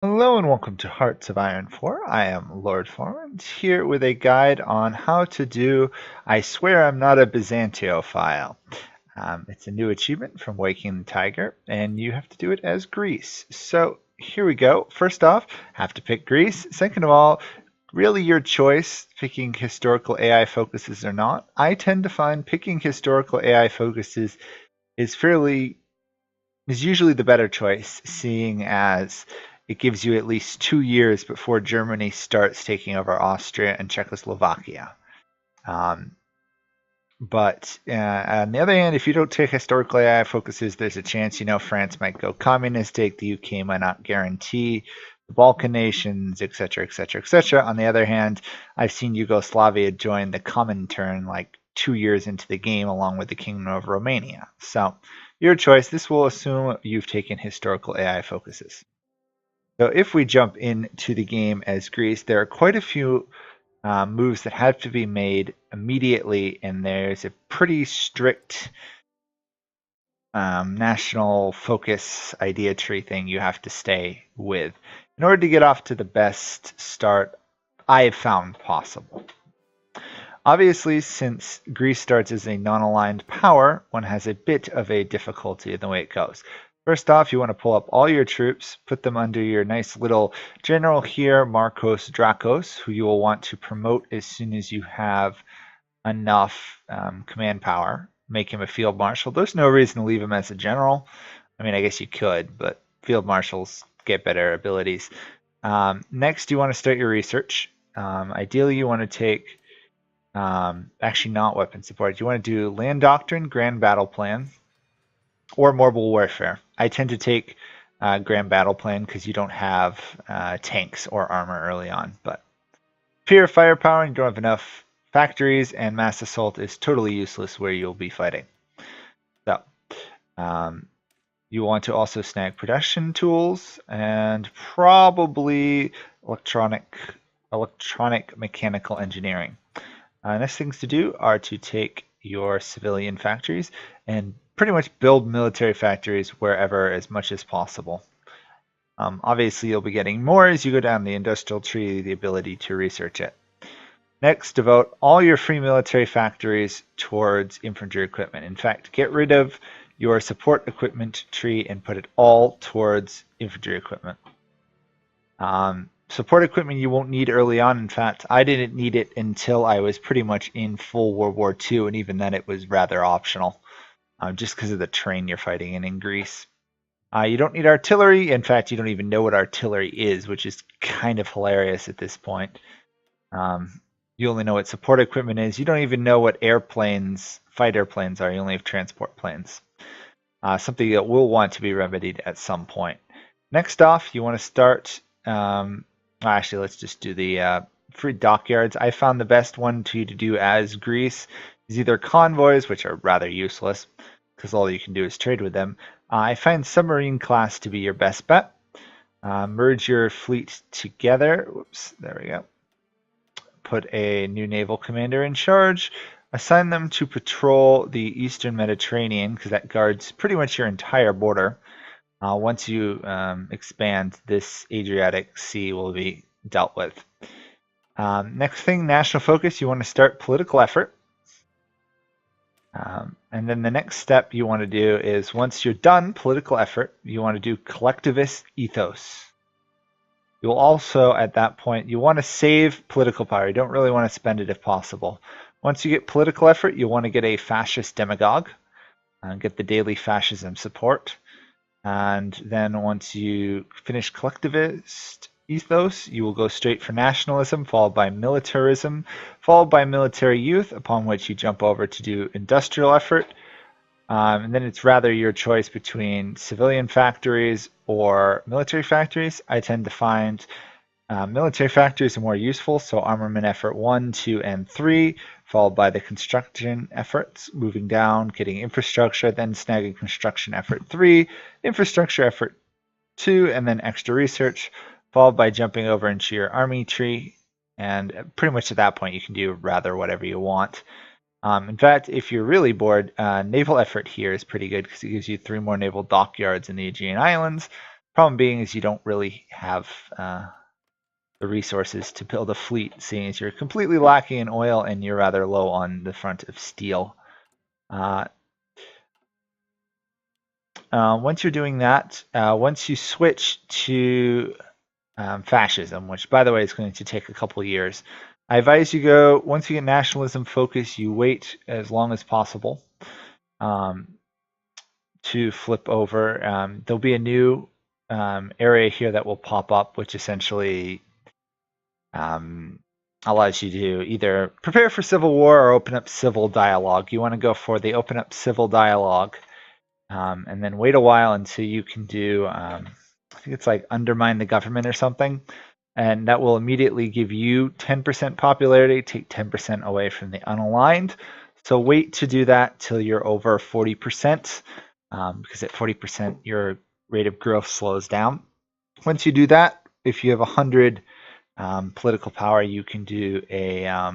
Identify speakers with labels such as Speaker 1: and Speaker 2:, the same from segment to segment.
Speaker 1: Hello and welcome to Hearts of Iron 4. I am Lord Forwind, here with a guide on how to do I Swear I'm Not a Byzantophile. It's a new achievement from Waking the Tiger, and you have to do it as Greece. So here we go. First off, have to pick Greece. Second of all, really your choice picking historical AI focuses or not. I tend to find picking historical AI focuses is usually the better choice, seeing as it gives you at least 2 years before Germany starts taking over Austria and Czechoslovakia. Um, but on the other hand, if you don't take historical AI focuses, there's a chance, France might go communistic, the UK might not guarantee the Balkan nations, etc., etc., etc. On the other hand, I've seen Yugoslavia join the Comintern like 2 years into the game, along with the Kingdom of Romania. So, your choice. This will assume you've taken historical AI focuses. So, if we jump into the game as Greece, there are quite a few moves that have to be made immediately, and there's a pretty strict national focus idea tree thing you have to stay with in order to get off to the best start I have found possible. Obviously, since Greece starts as a non-aligned power, one has a bit of a difficulty in the way it goes. First off, you want to pull up all your troops, put them under your nice little general here, Marcos Drakos, who you will want to promote as soon as you have enough command power. Make him a field marshal. There's no reason to leave him as a general. I mean, I guess you could, but field marshals get better abilities. Next, you want to start your research. Ideally, you want to take actually not weapon support. You want to do land doctrine, grand battle plan, or mobile warfare. I tend to take grand battle plan because you don't have tanks or armor early on. But pure firepower, and you don't have enough factories, and mass assault is totally useless where you'll be fighting. So you want to also snag production tools and probably electronic mechanical engineering. Next things to do are to take your civilian factories and pretty much build military factories wherever as much as possible. Obviously, you'll be getting more as you go down the industrial tree, the ability to research it. Next, devote all your free military factories towards infantry equipment. In fact, get rid of your support equipment tree and put it all towards infantry equipment. Support equipment you won't need early on. In fact, I didn't need it until I was pretty much in full World War II, and even then it was rather optional, just because of the terrain you're fighting in Greece. You don't need artillery. In fact, you don't even know what artillery is, which is kind of hilarious at this point. You only know what support equipment is. You don't even know what fight airplanes are. You only have transport planes. Something that will want to be remedied at some point. Next off, you want to start actually, let's just do the free dockyards. I found the best one to do as Greece is either convoys, which are rather useless because all you can do is trade with them. I find submarine class to be your best bet. Merge your fleet together. Whoops, there we go. Put a new naval commander in charge. Assign them to patrol the Eastern Mediterranean because that guards pretty much your entire border. Once you expand, this Adriatic Sea will be dealt with. Next thing, national focus. You want to start political effort. And then the next step you want to do is once you're done political effort, you want to do collectivist ethos. You'll also, at that point, you want to save political power. You don't really want to spend it if possible. Once you get political effort, you want to get a fascist demagogue, get the daily fascism support. And then once you finish collectivist ethos, you will go straight for nationalism, followed by militarism, followed by military youth, upon which you jump over to do industrial effort. And then it's rather your choice between civilian factories or military factories. I tend to find military factories are more useful, so armament effort 1, 2, and 3, followed by the construction efforts, moving down, getting infrastructure, then snagging construction effort 3, infrastructure effort 2, and then extra research, followed by jumping over into your army tree. And pretty much at that point, you can do rather whatever you want. In fact, if you're really bored, naval effort here is pretty good because it gives you 3 more naval dockyards in the Aegean Islands. Problem being is you don't really have the resources to build a fleet, seeing as you're completely lacking in oil and you're rather low on the front of steel. Once you're doing that, once you switch to fascism, which by the way is going to take a couple years, I advise you go, once you get nationalism focus, you wait as long as possible to flip over. There'll be a new area here that will pop up, which essentially allows you to either prepare for civil war or open up civil dialogue. You want to go for the open up civil dialogue, and then wait a while until you can do, I think it's like undermine the government or something, and that will immediately give you 10% popularity, take 10% away from the unaligned. So wait to do that till you're over 40%, because at 40% your rate of growth slows down. Once you do that, if you have 100 political power, you can do a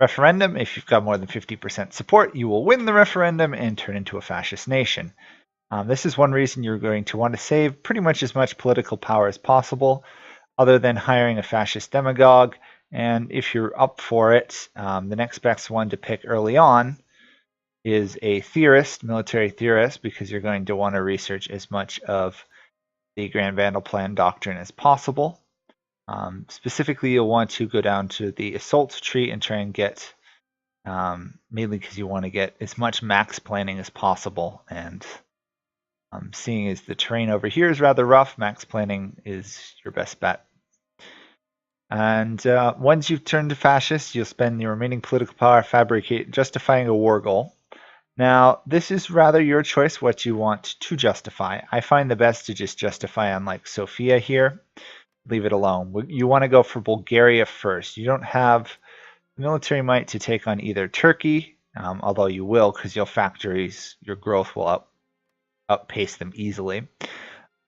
Speaker 1: referendum. If you've got more than 50% support, you will win the referendum and turn into a fascist nation. This is one reason you're going to want to save pretty much as much political power as possible, other than hiring a fascist demagogue. And if you're up for it, the next best one to pick early on is a theorist, military theorist, because you're going to want to research as much of the Grand Vandal Plan doctrine as possible. Specifically, you'll want to go down to the assault tree and try and get, mainly because you want to get as much max planning as possible. And seeing as the terrain over here is rather rough, max planning is your best bet. And once you've turned to fascist, you'll spend your remaining political power justifying a war goal. Now, this is rather your choice what you want to justify. I find the best to just justify on like Sofia here. Leave it alone. You want to go for Bulgaria first. You don't have military might to take on either Turkey, although you will because your factories, your growth will outpace them easily,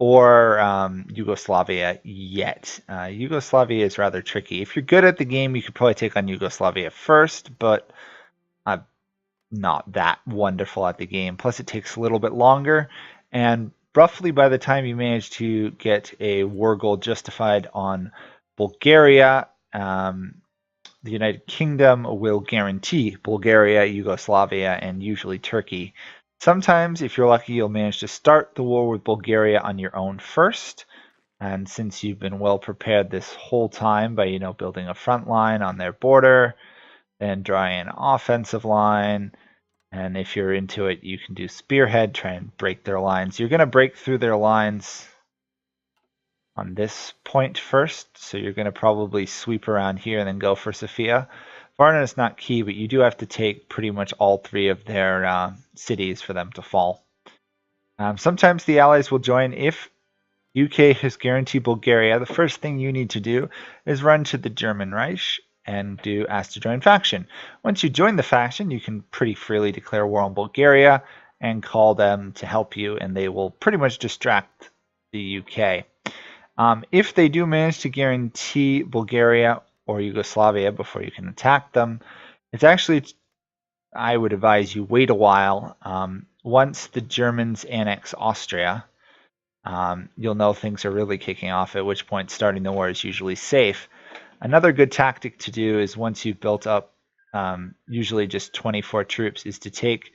Speaker 1: or Yugoslavia yet. Yugoslavia is rather tricky. If you're good at the game, you could probably take on Yugoslavia first, but I'm not that wonderful at the game. Plus, it takes a little bit longer, and roughly by the time you manage to get a war goal justified on Bulgaria, the United Kingdom will guarantee Bulgaria, Yugoslavia, and usually Turkey. Sometimes, if you're lucky, you'll manage to start the war with Bulgaria on your own first. And since you've been well prepared this whole time by, building a front line on their border, then drawing an offensive line, and if you're into it, you can do spearhead, try and break their lines. You're going to break through their lines on this point first, so you're going to probably sweep around here and then go for Sofia. Varna is not key, but you do have to take pretty much all three of their cities for them to fall. Sometimes the Allies will join. If UK has guaranteed Bulgaria, the first thing you need to do is run to the German Reich and ask to join faction. Once you join the faction, you can pretty freely declare war on Bulgaria and call them to help you, and they will pretty much distract the UK. If they do manage to guarantee Bulgaria or Yugoslavia before you can attack them, it's actually, I would advise you wait a while. Once the Germans annex Austria, you'll know things are really kicking off, at which point starting the war is usually safe. Another good tactic to do is once you've built up usually just 24 troops, is to take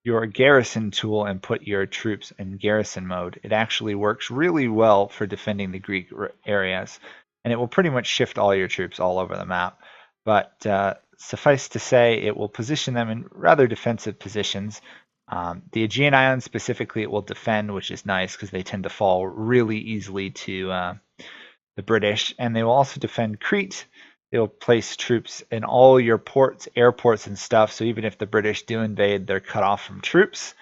Speaker 1: your garrison tool and put your troops in garrison mode. It actually works really well for defending the Greek areas, and it will pretty much shift all your troops all over the map. But suffice to say, it will position them in rather defensive positions. The Aegean Islands specifically, it will defend, which is nice because they tend to fall really easily to the British, and they will also defend Crete. They'll place troops in all your ports, airports, and stuff, so even if the British do invade, they're cut off from troops.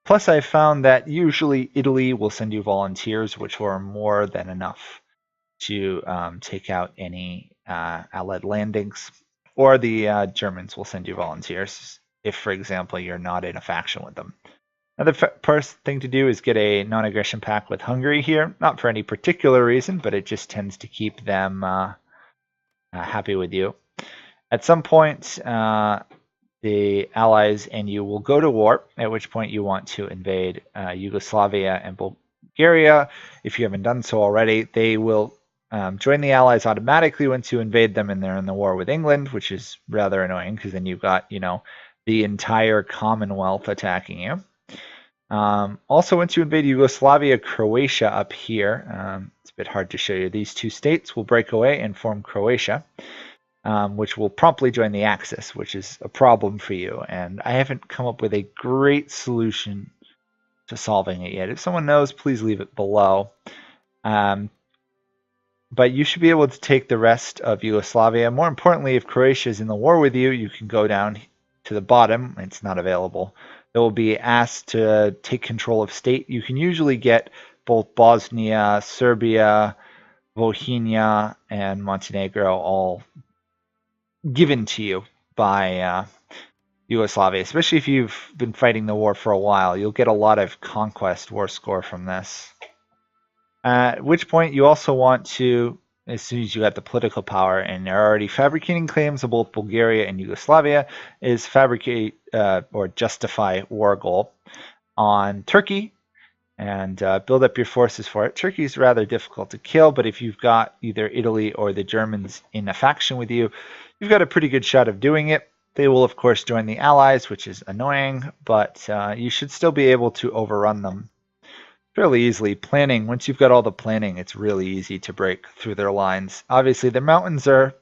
Speaker 1: Plus, I found that usually Italy will send you volunteers, which are more than enough to take out any Allied landings. Or the Germans will send you volunteers if, for example, you're not in a faction with them. Another first thing to do is get a non-aggression pact with Hungary here. Not for any particular reason, but it just tends to keep them happy with you. At some point, the Allies and you will go to war, at which point you want to invade Yugoslavia and Bulgaria. If you haven't done so already, they will join the Allies automatically once you invade them, and they're in the war with England, which is rather annoying because then you've got, the entire Commonwealth attacking you. Also, once you invade Yugoslavia, Croatia up here, it's a bit hard to show you. These two states will break away and form Croatia, which will promptly join the Axis, which is a problem for you. And I haven't come up with a great solution to solving it yet. If someone knows, please leave it below. But you should be able to take the rest of Yugoslavia. More importantly, if Croatia is in the war with you, you can go down to the bottom. It's not available. They will be asked to take control of state. You can usually get both Bosnia, Serbia, Bohemia, and Montenegro all given to you by Yugoslavia, especially if you've been fighting the war for a while. You'll get a lot of conquest war score from this. At which point you also want to, as soon as you have the political power and they're already fabricating claims of both Bulgaria and Yugoslavia, is fabricate or justify war goal on Turkey and build up your forces for it. Turkey is rather difficult to kill, but if you've got either Italy or the Germans in a faction with you, you've got a pretty good shot of doing it. They will, of course, join the Allies, which is annoying, but you should still be able to overrun them fairly easily. Planning, once you've got all the planning, it's really easy to break through their lines. Obviously, the mountains are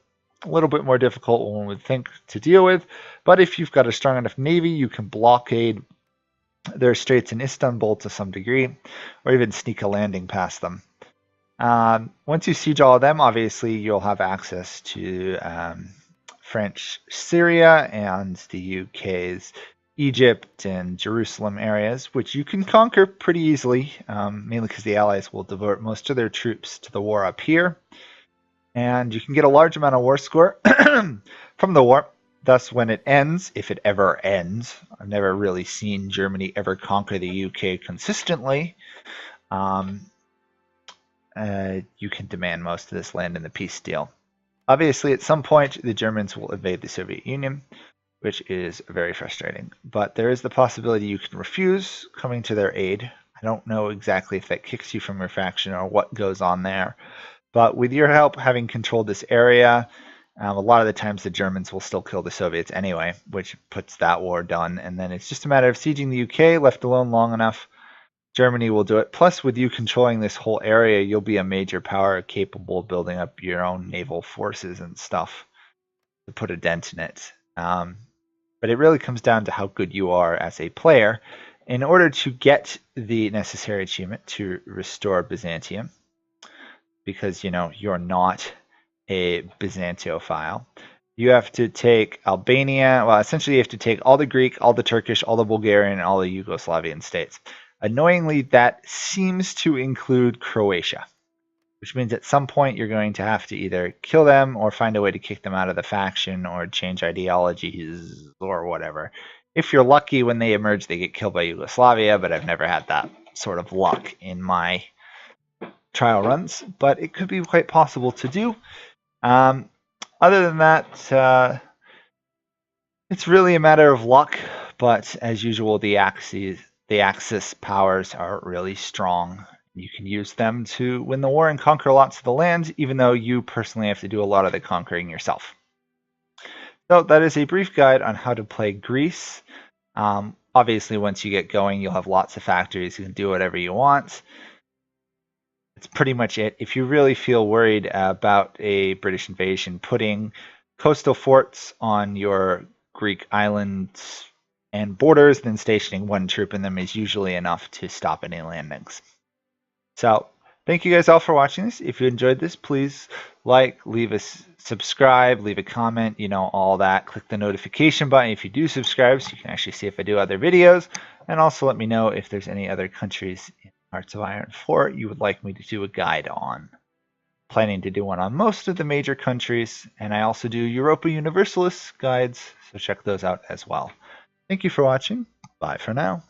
Speaker 1: a little bit more difficult than one would think to deal with, but if you've got a strong enough navy, you can blockade their straits in Istanbul to some degree, or even sneak a landing past them. Once you siege all of them, obviously, you'll have access to French Syria and the UK's Egypt and Jerusalem areas, which you can conquer pretty easily, mainly because the Allies will divert most of their troops to the war up here. And you can get a large amount of war score from the war. Thus, when it ends, if it ever ends, I've never really seen Germany ever conquer the UK consistently, you can demand most of this land in the peace deal. Obviously, at some point, the Germans will invade the Soviet Union, which is very frustrating. But there is the possibility you can refuse coming to their aid. I don't know exactly if that kicks you from your faction or what goes on there. But with your help, having controlled this area, a lot of the times the Germans will still kill the Soviets anyway, which puts that war done. And then it's just a matter of sieging the UK, left alone long enough. Germany will do it. Plus, with you controlling this whole area, you'll be a major power capable of building up your own naval forces and stuff to put a dent in it. But it really comes down to how good you are as a player. In order to get the necessary achievement to restore Byzantium, because you're not a Byzantophile, you have to take Albania. Well, essentially you have to take all the Greek, all the Turkish, all the Bulgarian, and all the Yugoslavian states. Annoyingly, that seems to include Croatia, which means at some point you're going to have to either kill them or find a way to kick them out of the faction or change ideologies or whatever. If you're lucky, when they emerge, they get killed by Yugoslavia, but I've never had that sort of luck in my trial runs, but it could be quite possible to do. Other than that, it's really a matter of luck, but as usual, the Axis powers are really strong. You can use them to win the war and conquer lots of the land, even though you personally have to do a lot of the conquering yourself. So that is a brief guide on how to play Greece. Obviously, once you get going, you'll have lots of factories. You can do whatever you want. That's pretty much it. If you really feel worried about a British invasion, putting coastal forts on your Greek islands and borders, then stationing one troop in them is usually enough to stop any landings. So thank you guys all for watching this. If you enjoyed this, please like, leave a subscribe, leave a comment, all that. Click the notification button if you do subscribe so you can actually see if I do other videos. And also let me know if there's any other countries in Hearts of Iron 4 you would like me to do a guide on. Planning to do one on most of the major countries, and I also do Europa Universalis guides, so check those out as well. Thank you for watching. Bye for now.